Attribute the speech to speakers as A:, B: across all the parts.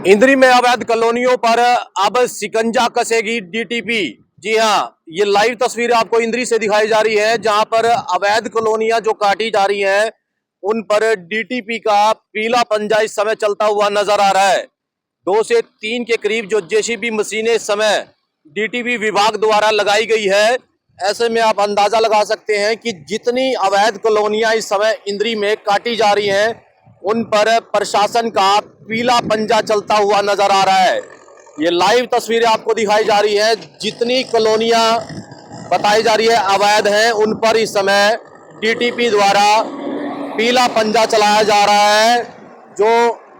A: इंद्री में अवैध कॉलोनियों पर अब शिकंजा कसेगी डीटीपी। जी हाँ, ये लाइव तस्वीर आपको इंद्री से दिखाई जा रही है, जहां पर अवैध कॉलोनियां जो काटी जा रही हैं उन पर डीटीपी का पीला पंजा इस समय चलता हुआ नजर आ रहा है। 2 से 3 के करीब जो जेसीबी मशीनें इस समय डीटीपी विभाग द्वारा लगाई गई है, ऐसे में आप अंदाजा लगा सकते हैं कि जितनी अवैध कॉलोनियां इस समय इंद्री में काटी जा रही हैं उन पर प्रशासन का पीला पंजा चलता हुआ नजर आ रहा है। ये लाइव तस्वीरें आपको दिखाई जा रही है। जितनी कॉलोनियां बताई जा रही है अवैध हैं, उन पर इस समय डीटीपी द्वारा पीला पंजा चलाया जा रहा है। जो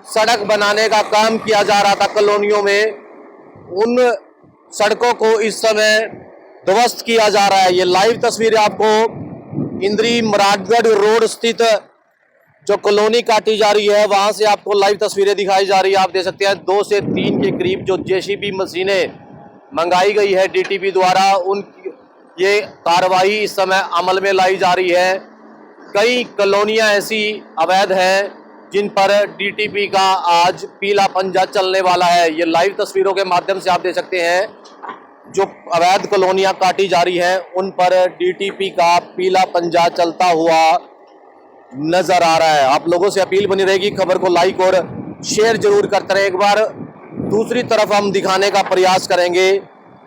A: सड़क बनाने का काम किया जा रहा था कॉलोनियों में, उन सड़कों को इस समय ध्वस्त किया जा रहा है। ये लाइव तस्वीरें आपको इंद्री मुरादगढ़ रोड स्थित जो कॉलोनी काटी जा रही है वहां से आपको लाइव तस्वीरें दिखाई जा रही है। आप देख सकते हैं 2 से 3 के करीब जो जेसीबी मशीनें मंगाई गई है डीटीपी द्वारा, उन ये कार्रवाई इस समय अमल में लाई जा रही है। कई कॉलोनियां ऐसी अवैध हैं जिन पर डीटीपी का आज पीला पंजा चलने वाला है। ये लाइव तस्वीरों के माध्यम से आप देख सकते हैं जो अवैध कॉलोनियां काटी जा रही हैं उन पर डीटीपी का पीला पंजा चलता हुआ नजर आ रहा है। आप लोगों से अपील बनी रहेगी, खबर को लाइक और शेयर जरूर करते रहें। एक बार दूसरी तरफ हम दिखाने का प्रयास करेंगे।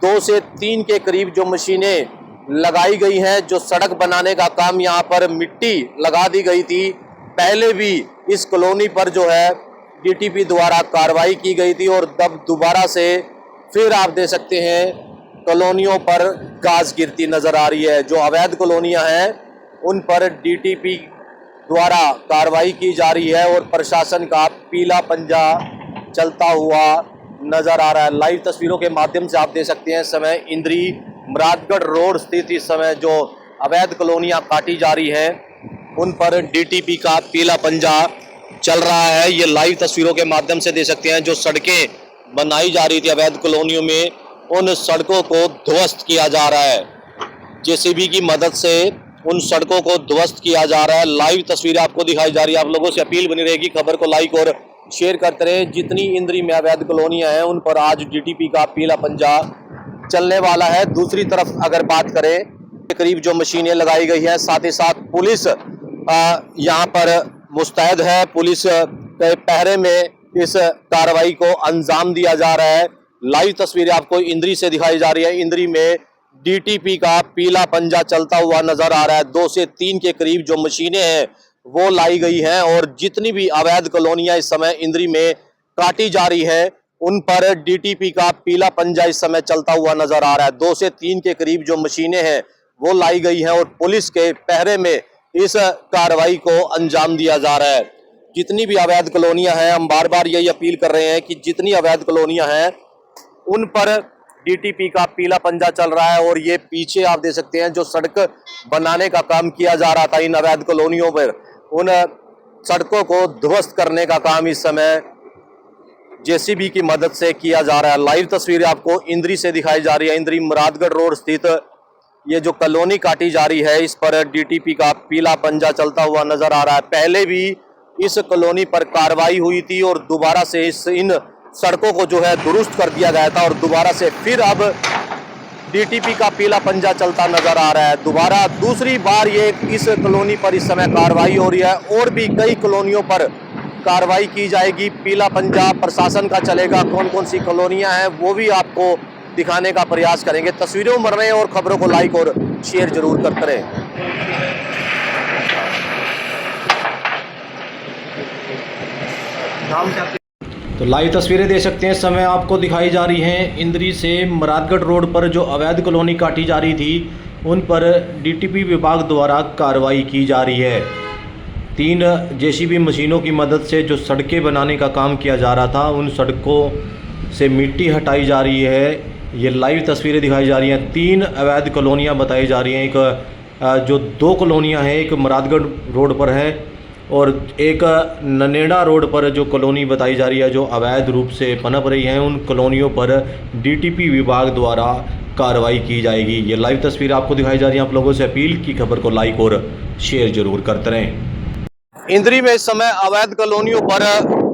A: 2 से 3 के करीब जो मशीनें लगाई गई हैं, जो सड़क बनाने का काम, यहाँ पर मिट्टी लगा दी गई थी। पहले भी इस कॉलोनी पर जो है डीटीपी द्वारा कार्रवाई की गई थी और तब दोबारा से फिर आप देख सकते हैं कॉलोनियों पर गाज गिरती नजर आ रही है। जो अवैध कॉलोनियां हैं उन पर डीटीपी द्वारा कार्रवाई की जा रही है और प्रशासन का पीला पंजा चलता हुआ नजर आ रहा है। लाइव तस्वीरों के माध्यम से आप देख सकते हैं समय इंद्री मुरादगढ़ रोड स्थित इस समय जो अवैध कॉलोनियां काटी जा रही हैं उन पर डीटीपी का पीला पंजा चल रहा है। ये लाइव तस्वीरों के माध्यम से देख सकते हैं जो सड़कें बनाई जा रही थी अवैध कॉलोनियों में, उन सड़कों को ध्वस्त किया जा रहा है। जेसीबी की मदद से उन सड़कों को ध्वस्त किया जा रहा है। लाइव तस्वीरें आपको दिखाई जा रही है। आप लोगों से अपील बनी रहेगी, खबर को लाइक और शेयर करते रहें। जितनी इंद्री में अवैध कॉलोनियां हैं उन पर आज डीटीपी का पीला पंजा चलने वाला है। दूसरी तरफ अगर बात करें, करीब जो मशीनें लगाई गई हैं, साथ ही साथ पुलिस यहाँ पर मुस्तैद है। पुलिस के पहरे में इस कार्रवाई को अंजाम दिया जा रहा है। लाइव तस्वीरें आपको इंद्री से दिखाई जा रही है। इंद्री में डीटीपी का पीला पंजा चलता हुआ नजर आ रहा है। 2 से 3 के करीब जो मशीनें हैं वो लाई गई हैं और जितनी भी अवैध कॉलोनियां इस समय इंद्री में काटी जा रही हैं उन पर डीटीपी का पीला पंजा इस समय चलता हुआ नजर आ रहा है। 2 से 3 के करीब जो मशीनें हैं वो लाई गई हैं और पुलिस के पहरे में इस कार्रवाई को अंजाम दिया जा रहा है। जितनी भी अवैध कॉलोनियां हैं, हम बार बार यही अपील कर रहे हैं कि जितनी अवैध कॉलोनियां हैं उन पर डीटीपी का पीला पंजा चल रहा है। और ये पीछे आप देख सकते हैं जो सड़क बनाने का काम किया जा रहा था इन अवैध कॉलोनियों पर, उन सड़कों को ध्वस्त करने का काम इस समय जेसीबी की मदद से किया जा रहा है। लाइव तस्वीरें आपको इंद्री से दिखाई जा रही है। इंद्री मुरादगढ़ रोड स्थित ये जो कॉलोनी काटी जा रही है इस पर डीटीपी का पीला पंजा चलता हुआ नजर आ रहा है। पहले भी इस कॉलोनी पर कार्रवाई हुई थी और दोबारा से इन सड़कों को जो है दुरुस्त कर दिया गया था और दोबारा से फिर अब डीटीपी का पीला पंजा चलता नजर आ रहा है। दोबारा दूसरी बार ये इस कॉलोनी पर इस समय कार्रवाई हो रही है और भी कई कॉलोनियों पर कार्रवाई की जाएगी। पीला पंजा प्रशासन का चलेगा। कौन कौन सी कॉलोनियां हैं वो भी आपको दिखाने का प्रयास करेंगे। तस्वीरों में रहें और खबरों को लाइक और शेयर जरूर करते रहें।
B: तो लाइव तस्वीरें देख सकते हैं समय आपको दिखाई जा रही हैं। इंद्री से मुरादगढ़ रोड पर जो अवैध कॉलोनी काटी जा रही थी उन पर डीटीपी विभाग द्वारा कार्रवाई की जा रही है। 3 जेसीबी मशीनों की मदद से जो सड़कें बनाने का काम किया जा रहा था उन सड़कों से मिट्टी हटाई जा रही है। ये लाइव तस्वीरें दिखाई जा रही हैं। 3 अवैध कॉलोनियाँ बताई जा रही हैं। एक जो 2 कॉलोनियाँ हैं, एक मुरादगढ़ रोड पर है और एक ननेड़ा रोड पर जो कॉलोनी बताई जा रही है जो अवैध रूप से पनप रही हैं, उन कॉलोनियों पर डीटीपी विभाग द्वारा कार्रवाई की जाएगी। ये लाइव तस्वीर आपको दिखाई जा रही है। आप लोगों से अपील की खबर को लाइक और शेयर जरूर करते रहें।
A: इंद्री में इस समय अवैध कॉलोनियों पर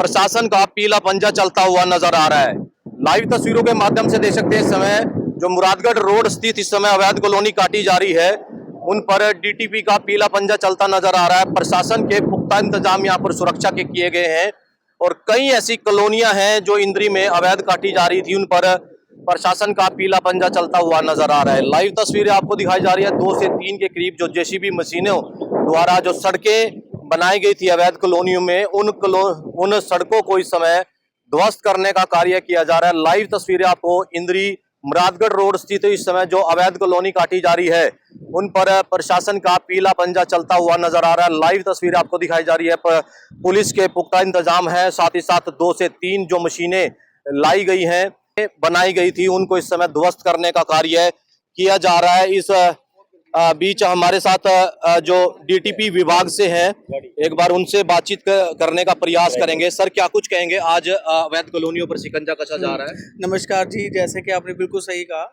A: प्रशासन का पीला पंजा चलता हुआ नजर आ रहा है। लाइव तस्वीरों के माध्यम से देख सकते हैं इस समय जो मुरादगढ़ रोड स्थित इस समय अवैध कॉलोनी काटी जा रही है, उन पर डीटीपी का पीला पंजा चलता नजर आ रहा है। प्रशासन के पुख्ता इंतजाम यहाँ पर सुरक्षा के किए गए हैं और कई ऐसी कॉलोनियां हैं जो इंद्री में अवैध काटी जा रही थी, उन पर प्रशासन का पीला पंजा चलता हुआ नजर आ रहा है। लाइव तस्वीरें आपको दिखाई जा रही है 2 से 3 के करीब जो जेसीबी मशीनों द्वारा जो सड़कें बनाई गई थी अवैध कॉलोनियों में, उन सड़कों को इस समय ध्वस्त करने का कार्य किया जा रहा है। लाइव तस्वीरें आपको इंद्री मुरादगढ़ रोड स्थित इस समय जो अवैध कॉलोनी काटी जा रही है उन पर प्रशासन का पीला पंजा चलता हुआ नजर आ रहा है। लाइव तस्वीरें आपको दिखाई जा रही है, पुलिस के पुख्ता इंतजाम है, साथ ही साथ 2 से 3 जो मशीनें लाई गई हैं बनाई गई थी उनको इस समय ध्वस्त करने का कार्य किया जा रहा है। इस बीच हमारे साथ जो डीटीपी विभाग से हैं, एक बार उनसे बातचीत करने का प्रयास करेंगे। सर, क्या कुछ कहेंगे? आज अवैध कॉलोनियों पर शिकंजा कसा जा रहा है।
C: नमस्कार जी, जैसे कि आपने बिल्कुल सही कहा,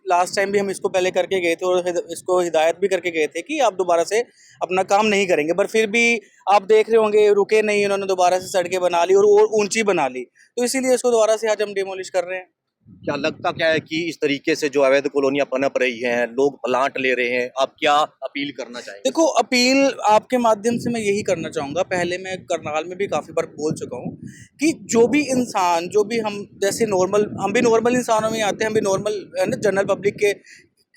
C: लास्ट टाइम भी हम इसको पहले करके गए थे और इसको हिदायत भी करके गए थे कि आप दोबारा से अपना काम नहीं करेंगे, पर फिर भी आप देख रहे होंगे रुके नहीं, उन्होंने दोबारा से सड़कें बना ली और ऊंची बना ली, तो इसीलिए इसको दोबारा से आज हम डिमोलिश कर रहे हैं।
A: क्या लगता क्या है कि इस तरीके से जो अवैध कॉलोनियां पनप रही हैं, लोग प्लाट ले रहे हैं, आप क्या अपील करना चाहेंगे?
C: देखो, अपील आपके माध्यम से मैं यही करना चाहूँगा, पहले मैं करनाल में भी काफ़ी बार बोल चुका हूँ कि जो भी इंसान, जो भी हम जैसे नॉर्मल, हम भी नॉर्मल इंसानों में आते हैं, हम भी नॉर्मल जनरल पब्लिक के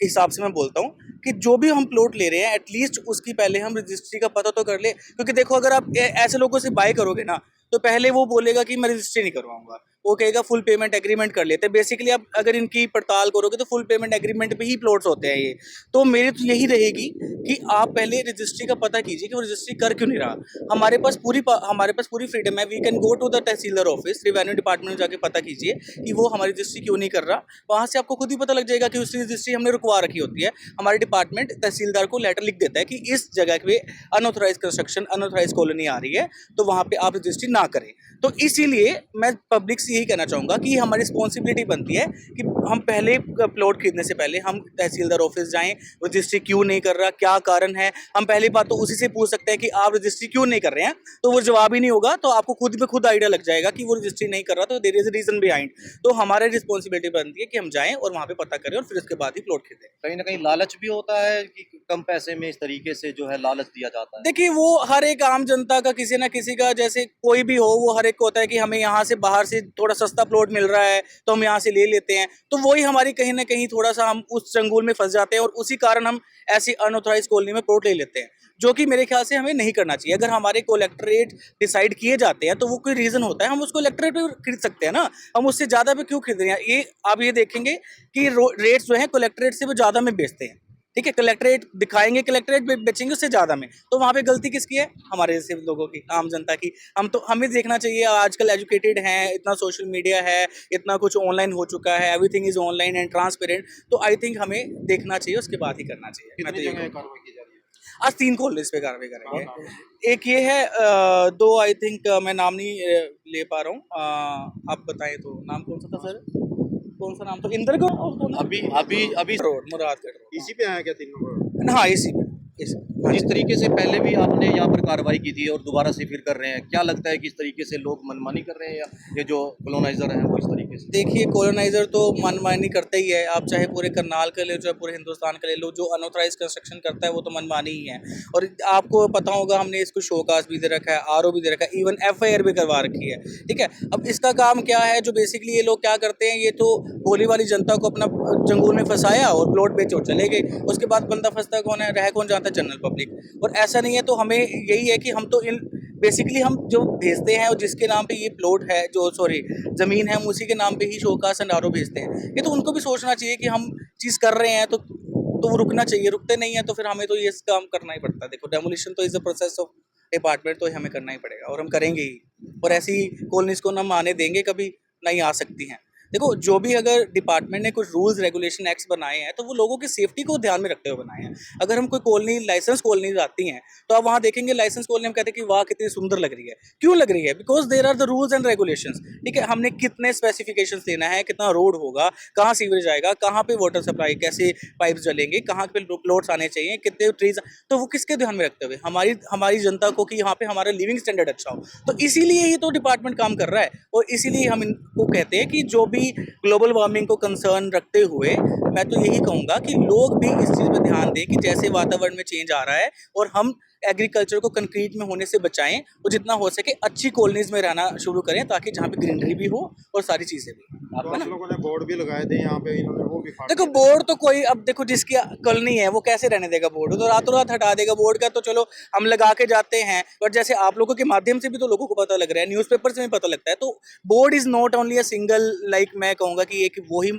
C: हिसाब से मैं बोलता हूँ कि जो भी हम प्लॉट ले रहे हैं एटलीस्ट उसकी पहले हम रजिस्ट्री का पता तो कर ले, क्योंकि देखो अगर आप ऐसे लोगों से बाय करोगे ना तो पहले वो बोलेगा कि मैं रजिस्ट्री नहीं करवाऊंगा, वो कहेगा फुल पेमेंट एग्रीमेंट कर लेते हैं। बेसिकली आप अगर इनकी पड़ताल करोगे तो फुल पेमेंट एग्रीमेंट पे ही प्लॉट्स होते हैं ये। तो मेरी तो यही रहेगी कि आप पहले रजिस्ट्री का पता कीजिए कि वो रजिस्ट्री कर क्यों नहीं रहा। हमारे पास पूरी फ्रीडम है, we can go to the tehsildar office, revenue department में जाके पता कीजिए कि वो हमारी रजिस्ट्री क्यों नहीं कर रहा। वहाँ से आपको खुद ही पता लग जाएगा कि उसकी रजिस्ट्री हमने रुकवा रखी होती है। हमारे डिपार्टमेंट तहसीलदार को लेटर लिख देता है कि इस जगह पे अनऑथराइज कंस्ट्रक्शन, अनऑथराइज कॉलोनी आ रही है, तो वहाँ पे आप रजिस्ट्री ना करें। तो इसीलिए मैं पब्लिक से यही कहना चाहूँगा कि हमारी रिस्पॉन्सिबिलिटी बनती है कि हम पहले प्लॉट खरीदने से पहले हम तहसीलदार ऑफिस जाएं, रजिस्ट्री क्यों नहीं कर रहा, क्या कारण है। हम पहली बात तो उसी से पूछ सकते हैं कि आप रजिस्ट्री क्यों नहीं कर रहे हैं, तो वो जवाब ही नहीं होगा तो आपको खुद पे खुद आइडिया लग जाएगा कि वो रजिस्ट्री नहीं कर रहा, तो there is a reason behind. तो हमारी रिस्पॉन्सिबिलिटी बनती है कि हम जाएं और वहाँ पे पता करें और फिर उसके बाद ही प्लॉट खरीदें।
A: कहीं ना कहीं लालच भी होता है कि कम पैसे में इस तरीके से जो है लालच दिया जाता है।
C: देखिए, वो हर एक आम जनता का, किसी ना किसी का, जैसे कोई भी हो, वो हर एक को होता है कि हमें यहाँ से बाहर से थोड़ा सस्ता प्लॉट मिल रहा है तो हम यहाँ से ले लेते हैं। तो वही हमारी कहीं ना कहीं थोड़ा सा हम उस चंगुल में फंस जाते हैं और उसी कारण हम ऐसी अनऑथराइज कॉलोनी में प्लॉट ले लेते हैं, जो कि मेरे ख्याल से हमें नहीं करना चाहिए। अगर हमारे कलेक्ट्रेट डिसाइड किए जाते हैं तो वो कोई रीजन होता है, हम उसको कलेक्ट्रेट पे खरीद सकते हैं ना, हम उससे ज़्यादा पे क्यों खरीद रहे हैं। ये आप ये देखेंगे कि रेट्स जो है कलेक्ट्रेट से वो ज़्यादा में बेचते हैं, ठीक है। कलेक्ट्रेट दिखाएंगे, कलेक्ट्रेट बेचेंगे उससे ज़्यादा में, तो वहाँ पे गलती किसकी है? हमारे जैसे लोगों की, आम जनता की। हमें देखना चाहिए, आजकल एजुकेटेड हैं, इतना सोशल मीडिया है, इतना कुछ ऑनलाइन हो चुका है, everything is online and transparent. तो आई थिंक हमें देखना चाहिए, उसके बाद ही करना चाहिए। मैं तो ये आज 3 कॉलेज पे कार्रवाई करेंगे। एक ये है 2 आई थिंक मैं नाम नहीं ले पा रहा हूँ, आप बताएं तो नाम कौन सा था सर? कौन सा नाम था? इंद्रगढ़ और कौन?
A: अभी
C: रोड, मुरादगढ़ रोड।
D: इसी पे आया क्या 3 नंबर?
C: हाँ, इसी पे।
A: जिस तरीके से पहले भी आपने यहाँ पर कार्रवाई की थी और दोबारा से फिर कर रहे हैं, क्या लगता है कि इस तरीके से लोग मनमानी कर रहे हैं या ये जो कॉलोनाइजर हैं वो इस तरीके से?
C: देखिए, कॉलोनाइजर तो मनमानी करता ही है। आप चाहे पूरे करनाल का ले लो, चाहे पूरे हिंदुस्तान का ले लो, जो अनऑथराइज कंस्ट्रक्शन करता है वो तो मनमानी ही है। और आपको पता होगा, हमने इसको शोकास भी दे रखा है, आरओ भी दे रखा है, इवन FIR भी करवा रखी है, ठीक है। अब इसका काम क्या है, जो बेसिकली ये लोग क्या करते हैं, ये तो भोली वाली जनता को अपना जंगूल में फंसाया और प्लॉट बेच और चले गए। उसके बाद बंदा फंसता कौन है? रह कौन जाता है? General public. और ऐसा नहीं है, तो हमें यही है कि हम तो बेसिकली हम जो भेजते हैं और जिसके नाम पे ये प्लॉट है, जो ज़मीन है, हम उसी के नाम पे ही शोकास एंड आरओ भेजते हैं। ये तो उनको भी सोचना चाहिए कि हम चीज़ कर रहे हैं तो वो रुकना चाहिए। रुकते नहीं है तो फिर हमें तो ये काम करना ही पड़ता है। देखो, डेमोलिशन तो is the process of department, तो हमें करना ही पड़ेगा और हम करेंगे ही। और ऐसी कॉलोनीज़ को हम आने देंगे कभी नहीं आ सकती हैं। देखो जो भी अगर डिपार्टमेंट ने कुछ रूल्स रेगुलेशन एक्ट्स बनाए हैं तो वो लोगों की सेफ्टी को ध्यान में रखते हुए बनाए हैं। अगर हम कोई कॉलोनी लाइसेंस कॉलोनीज आती हैं तो आप वहाँ देखेंगे लाइसेंस कॉलोनी हम कहते हैं कि वाह कितनी सुंदर लग रही है। क्यों लग रही है? Because there are the rules and regulations. ठीक है, हमने कितने स्पेसिफिकेशंस देना है, कितना रोड होगा, कहाँ सीवरेज आएगा, कहाँ पे वाटर सप्लाई, कैसे पाइप्स जलेंगे, कहाँ पे प्लॉट्स आने चाहिए, कितने ट्रीज, तो वो किसके ध्यान में रखते हुए हमारी जनता को कि यहाँ पे हमारा लिविंग स्टैंडर्ड अच्छा हो। तो इसीलिए ही तो डिपार्टमेंट काम कर रहा है और इसीलिए हम इनको कहते हैं कि जो भी ग्लोबल वार्मिंग को कंसर्न रखते हुए मैं तो यही कहूँगा कि लोग भी इस चीज़ पे ध्यान दें कि जैसे वातावरण में चेंज आ रहा है और हम एग्रीकल्चर को कंक्रीट में होने से बचाएं और जितना हो सके अच्छी कॉलोनीज में रहना शुरू करें ताकि जहाँ पे ग्रीनरी भी हो और सारी चीज़ें भी।
D: तो आप लोगों ने बोर्ड भी लगाए थे यहाँ पे, इन्होंने वो भी फाड़
C: देखो
D: दिया।
C: बोर्ड तो कोई, अब देखो जिसकी कॉलोनी है वो कैसे रहने देगा बोर्ड, तो रातों रात हटा देगा बोर्ड का। तो चलो हम लगा के जाते हैं, और जैसे आप लोगों के माध्यम से भी तो लोगों को पता लग रहा है, न्यूज़पेपर से भी पता लगता है। तो board is not only a single, like मैं कहूँगा कि एक वही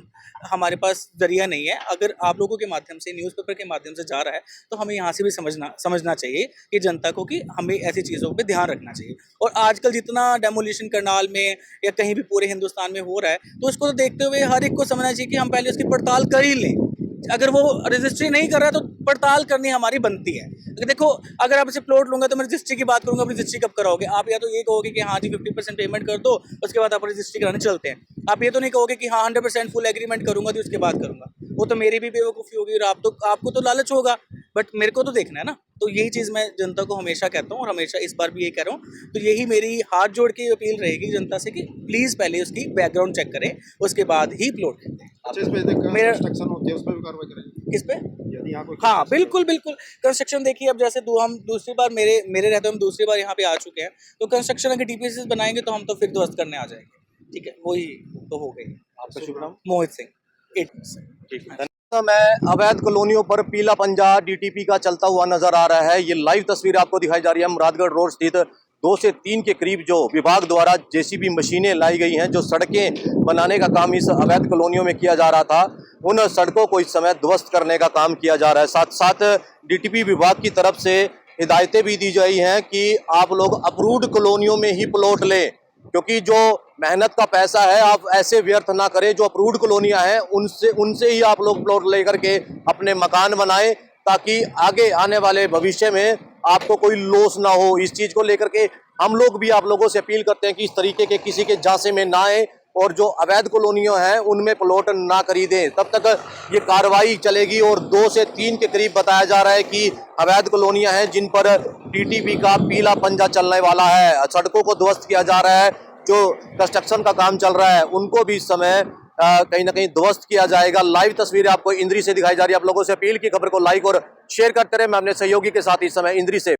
C: हमारे पास जरिया नहीं है। अगर आप लोगों के माध्यम से, न्यूज़पेपर के माध्यम से जा रहा है तो हमें यहाँ से भी समझना चाहिए कि जनता को कि हमें ऐसी चीज़ों पे ध्यान रखना चाहिए। और आजकल जितना डेमोलिशन करनाल में या कहीं भी पूरे हिंदुस्तान में हो रहा है तो उसको तो देखते हुए हर एक को समझना चाहिए कि हम पहले उसकी पड़ताल कर ही लें। अगर वो रजिस्ट्री नहीं कर रहा है तो पड़ताल करनी हमारी बनती है। देखो अगर आप इसे प्लॉट लूंगा तो मैं रजिस्ट्री की बात करूंगा, आप रजिस्ट्री कब कराओगे? आप या तो ये कहोगे कि हाँ जी 50% पेमेंट कर दो, उसके बाद आप रजिस्ट्री कराने चलते हैं। आप ये तो नहीं कहोगे कि हाँ 100% फुल एग्रीमेंट करूंगा तो उसके बाद करूंगा। वो तो मेरी भी बेवकूफ़ी होगी और आपको तो लालच होगा, बट मेरे को तो देखना है ना। तो यही चीज़ मैं जनता को हमेशा कहता हूँ और हमेशा इस बार भी यही कह रहा हूँ। तो यही मेरी हाथ जोड़ के अपील रहेगी जनता से कि प्लीज़ पहले उसकी बैकग्राउंड चेक करें, उसके बाद ही प्लॉट खरीदें।
D: अच्छा, इस पे
C: मेरा-
D: कंस्ट्रक्शन होती है उस पर भी कार्रवाई करेंगे
C: किस पे?
D: यदि यहाँ कोई
C: हाँ बिल्कुल बिल्कुल। कंस्ट्रक्शन देखिए, अब जैसे हम दूसरी बार मेरे रहते हम दूसरी बार यहाँ पे आ चुके हैं, तो कंस्ट्रक्शन अगर डीपीएस बनाएंगे तो हम तो फिर ध्वस्त करने आ जाएंगे। ठीक है, वही तो हो गई।
A: आपका शुभ नाम?
C: मोहित सिंह 8 से।
A: ठीक है। मैं अवैध कॉलोनियों पर पीला पंजा डीटीपी का चलता हुआ नजर आ रहा है। ये लाइव तस्वीर आपको दिखाई जा रही है मुरादगढ़ रोड स्थित 2 से 3 के करीब जो विभाग द्वारा जेसीबी मशीनें लाई गई हैं, जो सड़कें बनाने का काम इस अवैध कॉलोनियों में किया जा रहा था, उन सड़कों को इस समय ध्वस्त करने का काम किया जा रहा है। साथ साथ डीटीपी विभाग की तरफ से हिदायतें भी दी गई हैं कि आप लोग अप्रूव्ड कॉलोनियों में ही प्लॉट लें, क्योंकि जो मेहनत का पैसा है आप ऐसे व्यर्थ ना करें। जो अप्रूव्ड कॉलोनियां हैं उनसे ही आप लोग प्लॉट लेकर के अपने मकान बनाएं, ताकि आगे आने वाले भविष्य में आपको कोई लॉस ना हो। इस चीज को लेकर के हम लोग भी आप लोगों से अपील करते हैं कि इस तरीके के किसी के झांसे में ना आए और जो अवैध कॉलोनियां हैं उनमें प्लॉट ना खरीदें। तब तक ये कार्रवाई चलेगी। और 2 से 3 के करीब बताया जा रहा है कि अवैध कॉलोनियां हैं जिन पर डीटीपी का पीला पंजा चलने वाला है। सड़कों को ध्वस्त किया जा रहा है, जो कंस्ट्रक्शन का काम चल रहा है उनको भी इस समय कहीं ना कहीं ध्वस्त किया जाएगा। लाइव तस्वीरें आपको इंद्री से दिखाई जा रही है। आप लोगों से अपील की खबर को लाइक और शेयर करते रहे। मैं अपने सहयोगी के साथ इस समय इंद्री से